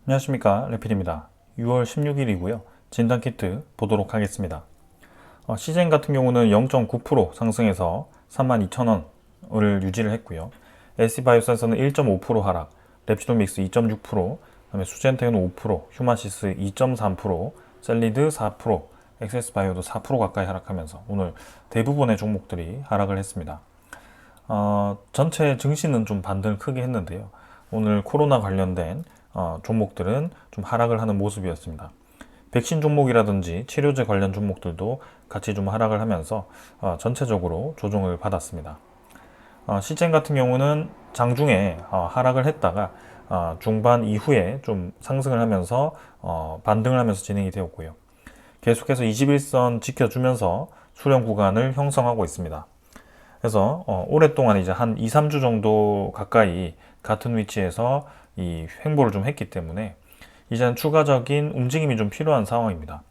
안녕하십니까, 레필입니다. 6월 16일이고요. 진단키트 보도록 하겠습니다. 시젠 같은 경우는 0.9% 상승해서 32,000원을 유지를 했고요. SC바이오센서는 1.5% 하락, 랩지도믹스 2.6%, 그다음에 수젠텍은 5%, 휴마시스 2.3%, 셀리드 4%, 엑세스바이오도 4% 가까이 하락하면서 오늘 대부분의 종목들이 하락을 했습니다. 전체 증시는 좀 반등을 크게 했는데요. 오늘 코로나 관련된 종목들은 좀 하락을 하는 모습이었습니다. 백신 종목이라든지 치료제 관련 종목들도 같이 좀 하락을 하면서 전체적으로 조정을 받았습니다. 시젠 같은 경우는 장중에 하락을 했다가 중반 이후에 좀 상승을 하면서 반등을 하면서 진행이 되었고요. 계속해서 21선 지켜주면서 수렴 구간을 형성하고 있습니다. 그래서 오랫동안 이제 한 2, 3주 정도 가까이 같은 위치에서 이 횡보를 좀 했기 때문에 이제는 추가적인 움직임이 좀 필요한 상황입니다.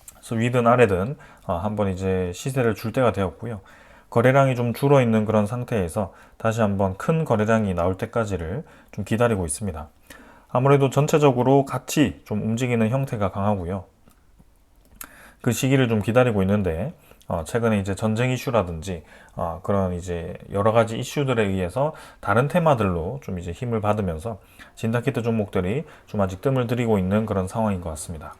그래서 위든 아래든 한번 이제 시세를 줄 때가 되었고요. 거래량이 좀 줄어 있는 그런 상태에서 다시 한번 큰 거래량이 나올 때까지를 좀 기다리고 있습니다. 아무래도 전체적으로 같이 좀 움직이는 형태가 강하고요. 그 시기를 좀 기다리고 있는데 최근에 이제 전쟁 이슈라든지 그런 이제 여러 가지 이슈들에 의해서 다른 테마들로 좀 이제 힘을 받으면서 진단키트 종목들이 좀 아직 뜸을 들이고 있는 그런 상황인 것 같습니다.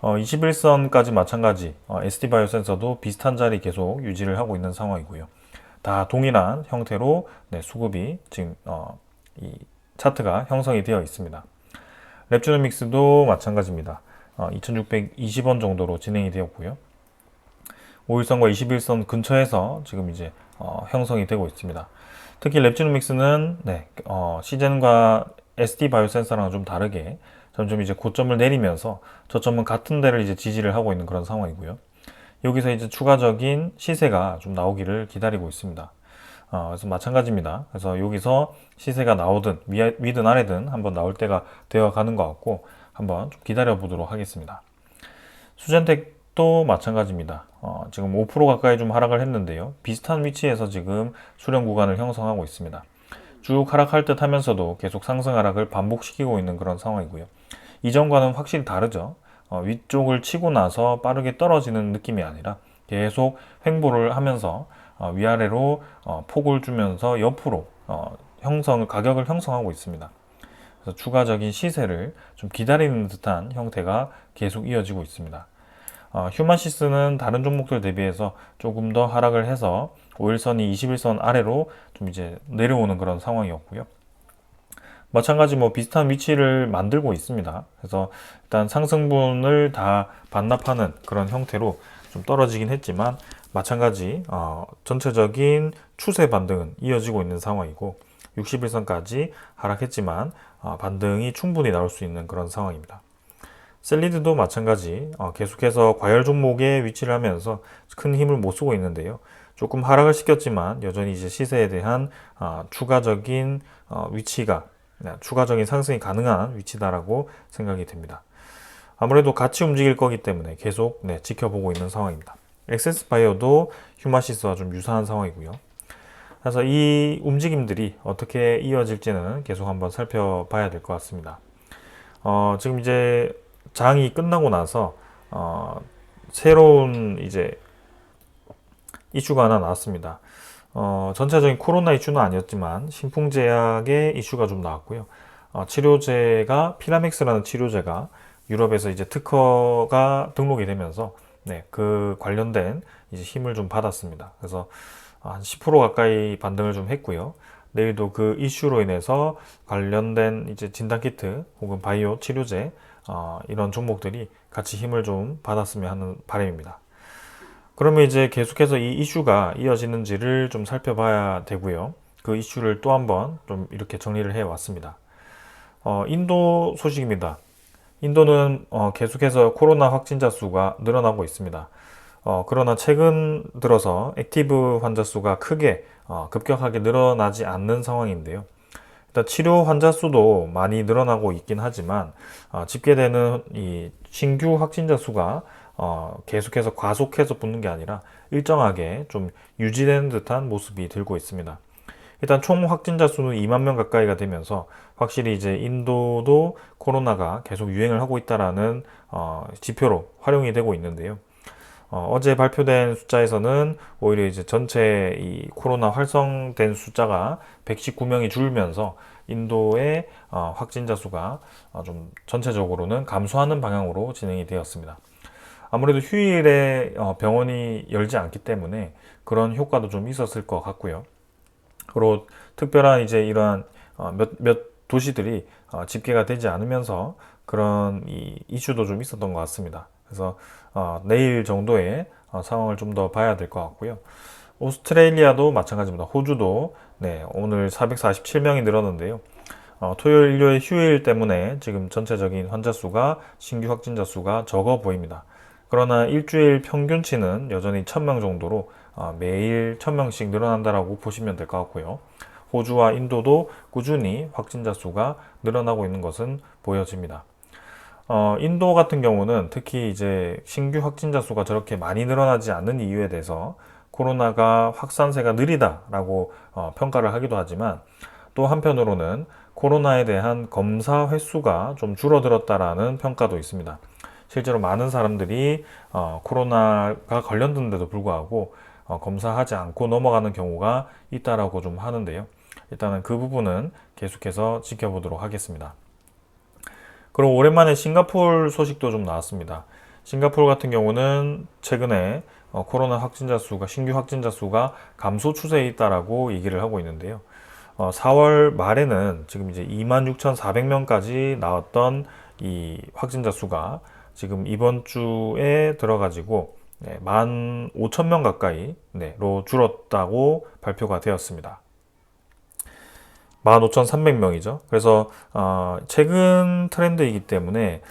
21선까지 마찬가지 SD바이오 센서도 비슷한 자리 계속 유지를 하고 있는 상황이고요. 다 동일한 형태로 수급이 지금 이 차트가 형성이 되어 있습니다. 랩주노믹스도 마찬가지입니다. 2620원 정도로 진행이 되었고요. 5일선과 21선 근처에서 지금 이제 형성이 되고 있습니다. 특히 랩지노믹스는 시젠과 SD 바이오센서랑은 좀 다르게 점점 이제 고점을 내리면서 저점은 같은 데를 이제 지지를 하고 있는 그런 상황이고요. 여기서 이제 추가적인 시세가 좀 나오기를 기다리고 있습니다. 그래서 마찬가지입니다. 그래서 여기서 시세가 나오든 위든 아래든 한번 나올 때가 되어 가는 것 같고 한번 좀 기다려 보도록 하겠습니다. 수젠텍도 마찬가지입니다. 지금 5% 가까이 좀 하락을 했는데요. 비슷한 위치에서 지금 수렴 구간을 형성하고 있습니다. 쭉 하락할 듯 하면서도 계속 상승 하락을 반복시키고 있는 그런 상황이고요. 이전과는 확실히 다르죠. 위쪽을 치고 나서 빠르게 떨어지는 느낌이 아니라 계속 횡보를 하면서 위아래로 폭을 주면서 옆으로 가격을 형성하고 있습니다. 그래서 추가적인 시세를 좀 기다리는 듯한 형태가 계속 이어지고 있습니다. 휴마시스는 다른 종목들 대비해서 조금 더 하락을 해서 5일선이 21선 아래로 좀 이제 내려오는 그런 상황이었고요. 마찬가지 비슷한 위치를 만들고 있습니다. 그래서 일단 상승분을 다 반납하는 그런 형태로 좀 떨어지긴 했지만 마찬가지 전체적인 추세 반등은 이어지고 있는 상황이고 61선까지 하락했지만 반등이 충분히 나올 수 있는 그런 상황입니다. 셀리드도 마찬가지 계속해서 과열 종목에 위치를 하면서 큰 힘을 못 쓰고 있는데요. 조금 하락을 시켰지만 여전히 이제 시세에 대한 추가적인 위치가 추가적인 상승이 가능한 위치다라고 생각이 됩니다. 아무래도 같이 움직일 거기 때문에 계속 지켜보고 있는 상황입니다. 엑세스바이오도 휴마시스와 좀 유사한 상황이고요. 그래서 이 움직임들이 어떻게 이어질지는 계속 한번 살펴봐야 될 것 같습니다. 지금 이제 장이 끝나고 나서 새로운 이제 이슈가 하나 나왔습니다. 전체적인 코로나 이슈는 아니었지만 신풍제약의 이슈가 좀 나왔고요. 치료제가 피라맥스라는 치료제가 유럽에서 이제 특허가 등록이 되면서 그 관련된 이제 힘을 좀 받았습니다. 그래서 한 10% 가까이 반등을 좀 했고요. 내일도 그 이슈로 인해서 관련된 이제 진단키트 혹은 바이오 치료제 이런 종목들이 같이 힘을 좀 받았으면 하는 바람입니다. 그러면 이제 계속해서 이 이슈가 이어지는지를 좀 살펴봐야 되고요. 그 이슈를 또 한번 좀 이렇게 정리를 해 왔습니다. 인도 소식입니다. 인도는 계속해서 코로나 확진자 수가 늘어나고 있습니다. 그러나 최근 들어서 액티브 환자 수가 크게 급격하게 늘어나지 않는 상황인데요. 일단 치료 환자 수도 많이 늘어나고 있긴 하지만 집계되는 이 신규 확진자 수가 계속해서 과속해서 붙는 게 아니라 일정하게 좀 유지되는 듯한 모습이 들고 있습니다. 일단 총 확진자 수는 2만 명 가까이가 되면서 확실히 이제 인도도 코로나가 계속 유행을 하고 있다라는 지표로 활용이 되고 있는데요. 어제 발표된 숫자에서는 오히려 이제 전체 이 코로나 활성된 숫자가 119명이 줄면서 인도의 확진자 수가 좀 전체적으로는 감소하는 방향으로 진행이 되었습니다. 아무래도 휴일에 병원이 열지 않기 때문에 그런 효과도 좀 있었을 것 같고요. 그리고 특별한 이제 이러한 몇 도시들이 집계가 되지 않으면서 그런 이 이슈도 좀 있었던 것 같습니다. 그래서 내일 정도의 상황을 좀 더 봐야 될 것 같고요. 오스트레일리아도 마찬가지입니다. 호주도 네, 오늘 447명이 늘었는데요. 토요일, 일요일 휴일 때문에 지금 전체적인 환자 수가 신규 확진자 수가 적어 보입니다. 그러나 일주일 평균치는 여전히 1000명 정도로 매일 1000명씩 늘어난다라고 보시면 될 것 같고요. 호주와 인도도 꾸준히 확진자 수가 늘어나고 있는 것은 보여집니다. 인도 같은 경우는 특히 이제 신규 확진자 수가 저렇게 많이 늘어나지 않는 이유에 대해서 코로나가 확산세가 느리다라고 평가를 하기도 하지만 또 한편으로는 코로나에 대한 검사 횟수가 좀 줄어들었다라는 평가도 있습니다. 실제로 많은 사람들이 코로나가 걸렸는데도 불구하고 검사하지 않고 넘어가는 경우가 있다라고 좀 하는데요. 일단은 그 부분은 계속해서 지켜보도록 하겠습니다. 그리고 오랜만에 싱가포르 소식도 좀 나왔습니다. 싱가포르 같은 경우는 최근에 코로나 확진자 수가 신규 확진자 수가 감소 추세에 있다라고 얘기를 하고 있는데요. 4월 말에는 지금 이제 26,400명까지 나왔던 이 확진자 수가 지금 이번 주에 들어가지고 15,000명 가까이로 줄었다고 발표가 되었습니다. 15,300명이죠. 그래서 최근 트렌드이기 때문에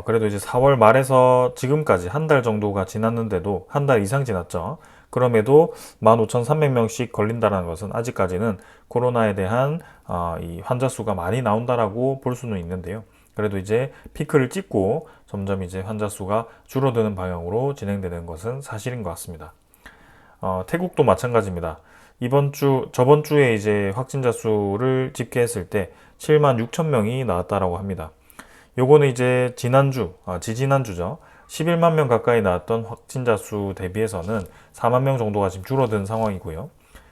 그래도 이제 4월 말에서 지금까지 한 달 정도가 지났는데도 한 달 이상 지났죠. 그럼에도 15,300명씩 걸린다는 것은 아직까지는 코로나에 대한 이 환자 수가 많이 나온다라고 볼 수는 있는데요. 그래도 이제 피크를 찍고 점점 이제 환자 수가 줄어드는 방향으로 진행되는 것은 사실인 것 같습니다. 태국도 마찬가지입니다. 저번 주에 이제 확진자 수를 집계했을 때 7만 6천 명이 나왔다라고 합니다. 요거는 이제 지지난주죠. 11만 명 가까이 나왔던 확진자 수 대비해서는 4만 명 정도가 지금 줄어든 상황이고요.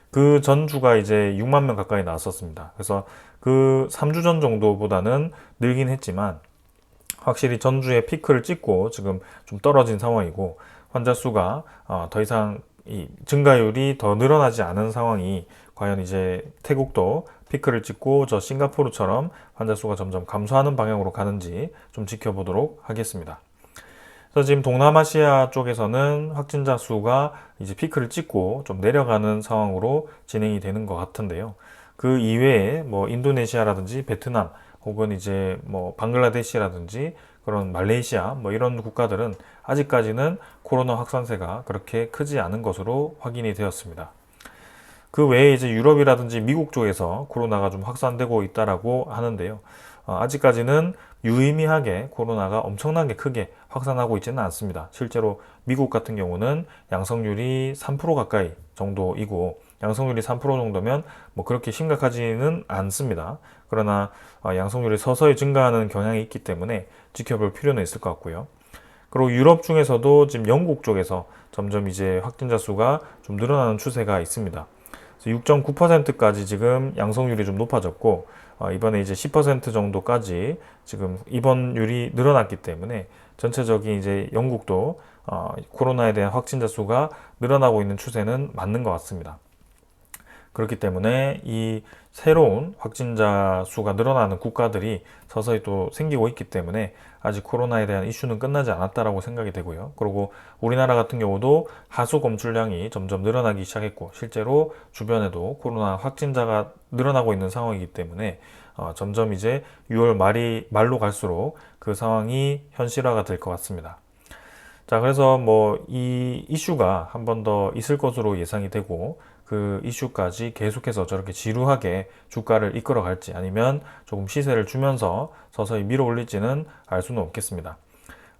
그 전주가 이제 6만 명 가까이 나왔었습니다. 그래서 그 3주 전 정도보다는 늘긴 했지만 확실히 전주에 피크를 찍고 지금 좀 떨어진 상황이고 환자 수가 더 이상 이 증가율이 더 늘어나지 않은 상황이 과연 이제 태국도 피크를 찍고 저 싱가포르처럼 환자 수가 점점 감소하는 방향으로 가는지 좀 지켜보도록 하겠습니다. 그래서 지금 동남아시아 쪽에서는 확진자 수가 이제 피크를 찍고 좀 내려가는 상황으로 진행이 되는 것 같은데요. 그 이외에 뭐 인도네시아라든지 베트남 혹은 이제 뭐 방글라데시라든지 그런 말레이시아 뭐 이런 국가들은 아직까지는 코로나 확산세가 그렇게 크지 않은 것으로 확인이 되었습니다. 그 외에 이제 유럽이라든지 미국 쪽에서 코로나가 좀 확산되고 있다라고 하는데요. 아직까지는 유의미하게 코로나가 엄청나게 크게 확산하고 있지는 않습니다. 실제로 미국 같은 경우는 양성률이 3% 가까이 정도이고 양성률이 3% 정도면 뭐 그렇게 심각하지는 않습니다. 그러나 양성률이 서서히 증가하는 경향이 있기 때문에 지켜볼 필요는 있을 것 같고요. 그리고 유럽 중에서도 지금 영국 쪽에서 점점 이제 확진자 수가 좀 늘어나는 추세가 있습니다. 6.9%까지 지금 양성률이 좀 높아졌고 이번에 이제 10% 정도까지 지금 입원율이 늘어났기 때문에 전체적인 이제 영국도 코로나에 대한 확진자 수가 늘어나고 있는 추세는 맞는 것 같습니다. 그렇기 때문에 이 새로운 확진자 수가 늘어나는 국가들이 서서히 또 생기고 있기 때문에 아직 코로나에 대한 이슈는 끝나지 않았다라고 생각이 되고요. 그리고 우리나라 같은 경우도 하수 검출량이 점점 늘어나기 시작했고 실제로 주변에도 코로나 확진자가 늘어나고 있는 상황이기 때문에 점점 이제 6월 말로 갈수록 그 상황이 현실화가 될 것 같습니다. 자, 그래서 뭐 이 이슈가 한 번 더 있을 것으로 예상이 되고 그 이슈까지 계속해서 저렇게 지루하게 주가를 이끌어 갈지 아니면 조금 시세를 주면서 서서히 밀어 올릴지는 알 수는 없겠습니다.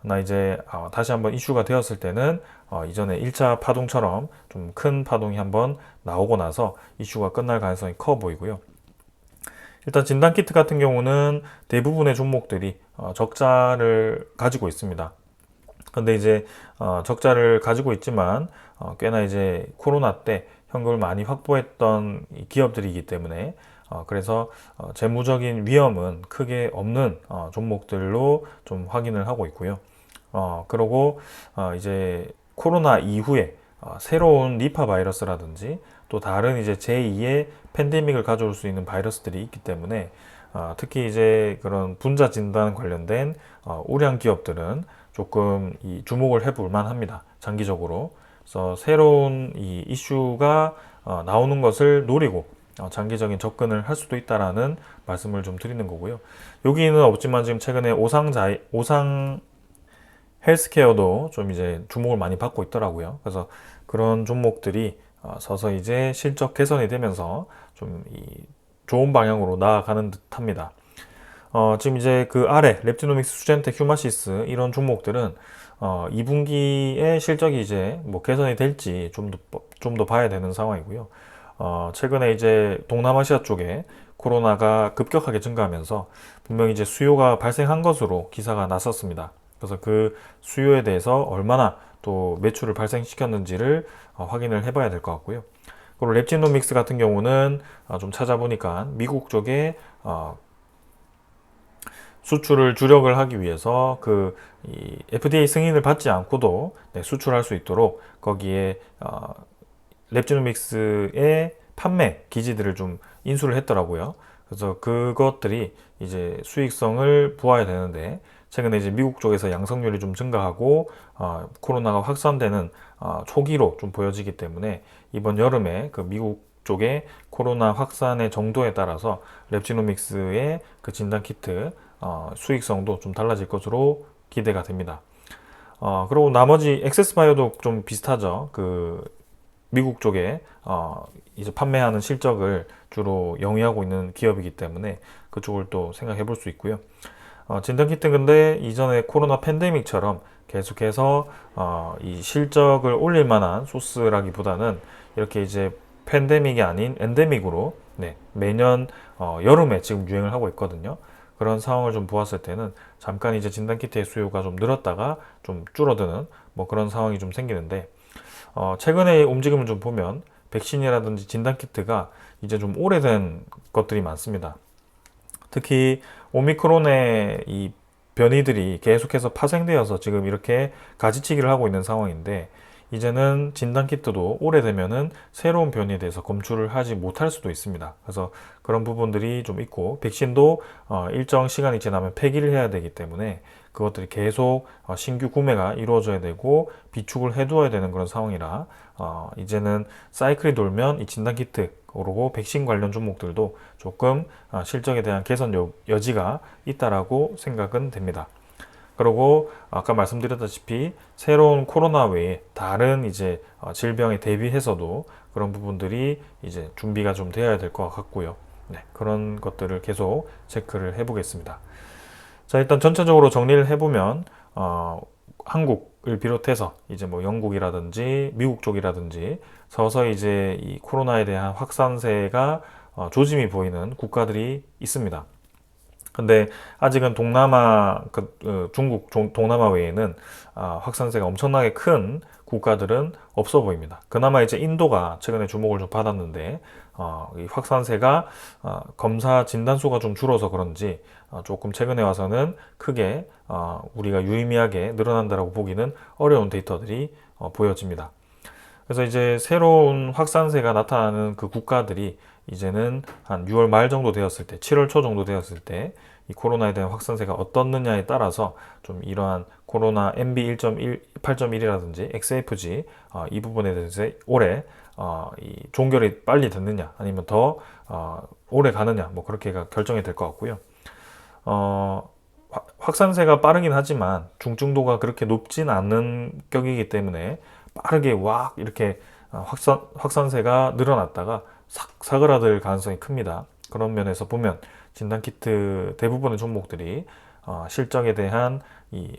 나 이제 다시 한번 이슈가 되었을 때는 이전에 1차 파동처럼 좀 큰 파동이 한번 나오고 나서 이슈가 끝날 가능성이 커 보이고요. 일단 진단키트 같은 경우는 대부분의 종목들이 적자를 가지고 있습니다. 근데 이제 적자를 가지고 있지만 꽤나 이제 코로나 때 현금을 많이 확보했던 이 기업들이기 때문에 그래서 재무적인 위험은 크게 없는 종목들로 좀 확인을 하고 있고요. 그리고 이제 코로나 이후에 새로운 니파 바이러스라든지 또 다른 이제 제2의 팬데믹을 가져올 수 있는 바이러스들이 있기 때문에 특히 이제 그런 분자 진단 관련된 우량 기업들은 조금 이 주목을 해볼 만합니다. 장기적으로. 그래서 새로운 이 이슈가 나오는 것을 노리고 장기적인 접근을 할 수도 있다라는 말씀을 좀 드리는 거고요. 여기는 없지만 지금 최근에 오상 헬스케어도 좀 이제 주목을 많이 받고 있더라고요. 그래서 그런 종목들이 서서 이제 실적 개선이 되면서 좀 이 좋은 방향으로 나아가는 듯합니다. 지금 이제 그 아래 랩지노믹스, 수젠텍, 휴마시스 이런 종목들은 2분기에 실적이 이제 뭐 개선이 될지 좀 더 봐야 되는 상황이고요. 최근에 이제 동남아시아 쪽에 코로나가 급격하게 증가하면서 분명히 이제 수요가 발생한 것으로 기사가 났었습니다. 그래서 그 수요에 대해서 얼마나 또 매출을 발생시켰는지를 확인을 해봐야 될 것 같고요. 그리고 랩지노믹스 같은 경우는 좀 찾아보니까 미국 쪽에 수출을 주력을 하기 위해서 이 FDA 승인을 받지 않고도 수출할 수 있도록 거기에 랩지노믹스의 판매 기지들을 좀 인수를 했더라고요. 그래서 그것들이 이제 수익성을 보아야 되는데 최근에 이제 미국 쪽에서 양성률이 좀 증가하고 코로나가 확산되는 초기로 좀 보여지기 때문에 이번 여름에 그 미국 쪽의 코로나 확산의 정도에 따라서 랩지노믹스의 그 진단 키트 수익성도 좀 달라질 것으로 기대가 됩니다. 그리고 나머지 엑세스바이오도 좀 비슷하죠. 그 미국 쪽에 이제 판매하는 실적을 주로 영위하고 있는 기업이기 때문에 그쪽을 또 생각해 볼 수 있고요. 진단키트 근데 이전에 코로나 팬데믹처럼 계속해서 이 실적을 올릴 만한 소스라기보다는 이렇게 이제 팬데믹이 아닌 엔데믹으로 매년 여름에 지금 유행을 하고 있거든요. 그런 상황을 좀 보았을 때는 잠깐 이제 진단키트의 수요가 좀 늘었다가 좀 줄어드는 뭐 그런 상황이 좀 생기는데 최근의 움직임을 좀 보면 백신이라든지 진단키트가 이제 좀 오래된 것들이 많습니다. 특히 오미크론의 이 변이들이 계속해서 파생되어서 지금 이렇게 가지치기를 하고 있는 상황인데 이제는 진단키트도 오래되면은 새로운 변이에 대해서 검출을 하지 못할 수도 있습니다. 그래서 그런 부분들이 좀 있고 백신도 일정 시간이 지나면 폐기를 해야 되기 때문에 그것들이 계속 신규 구매가 이루어져야 되고 비축을 해두어야 되는 그런 상황이라 이제는 사이클이 돌면 이 진단키트 그리고 백신 관련 종목들도 조금 실적에 대한 개선 여지가 있다라고 생각은 됩니다. 그리고 아까 말씀드렸다시피 새로운 코로나 외에 다른 이제 질병에 대비해서도 그런 부분들이 이제 준비가 좀 되어야 될 것 같고요. 그런 것들을 계속 체크를 해보겠습니다. 자, 일단 전체적으로 정리를 해보면 한국을 비롯해서 이제 뭐 영국이라든지 미국 쪽이라든지 서서히 이제 이 코로나에 대한 확산세가 조짐이 보이는 국가들이 있습니다. 근데 아직은 동남아, 중국, 동남아 외에는 확산세가 엄청나게 큰 국가들은 없어 보입니다. 그나마 이제 인도가 최근에 주목을 좀 받았는데, 이 확산세가 검사 진단수가 좀 줄어서 그런지 조금 최근에 와서는 크게 우리가 유의미하게 늘어난다라고 보기는 어려운 데이터들이 보여집니다. 그래서 이제 새로운 확산세가 나타나는 그 국가들이 이제는 한 6월 말 정도 되었을 때, 7월 초 정도 되었을 때, 이 코로나에 대한 확산세가 어떻느냐에 따라서 좀 이러한 코로나 MB 8.1이라든지 XFG 이 부분에 대해서 올해 이 종결이 빨리 됐느냐 아니면 더 오래 가느냐 뭐 그렇게가 결정이 될 것 같고요. 확산세가 빠르긴 하지만 중증도가 그렇게 높진 않는 격이기 때문에 빠르게 와 이렇게 확산세가 늘어났다가 싹 사그라들 가능성이 큽니다. 그런 면에서 보면 진단키트 대부분의 종목들이 실적에 대한 이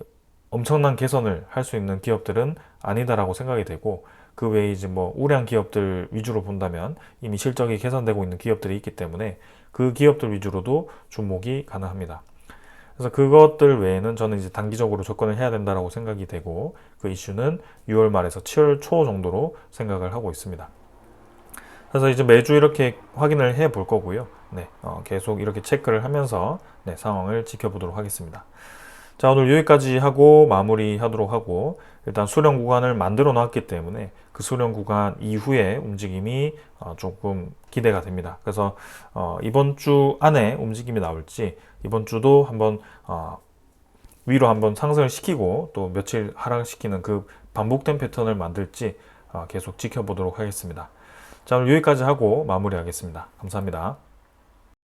엄청난 개선을 할 수 있는 기업들은 아니다라고 생각이 되고, 그 외에 이제 뭐 우량 기업들 위주로 본다면 이미 실적이 개선되고 있는 기업들이 있기 때문에 그 기업들 위주로도 주목이 가능합니다. 그래서 그것들 외에는 저는 이제 단기적으로 접근을 해야 된다라고 생각이 되고, 그 이슈는 6월 말에서 7월 초 정도로 생각을 하고 있습니다. 그래서 이제 매주 이렇게 확인을 해 볼 거고요. 네, 계속 이렇게 체크를 하면서 네, 상황을 지켜보도록 하겠습니다. 자, 오늘 여기까지 하고 마무리 하도록 하고, 일단 수렴 구간을 만들어 놨기 때문에 그 수렴 구간 이후의 움직임이 조금 기대가 됩니다. 그래서 이번 주 안에 움직임이 나올지, 이번 주도 한번 위로 한번 상승을 시키고 또 며칠 하락시키는 그 반복된 패턴을 만들지 계속 지켜보도록 하겠습니다. 자, 오늘 여기까지 하고 마무리하겠습니다. 감사합니다.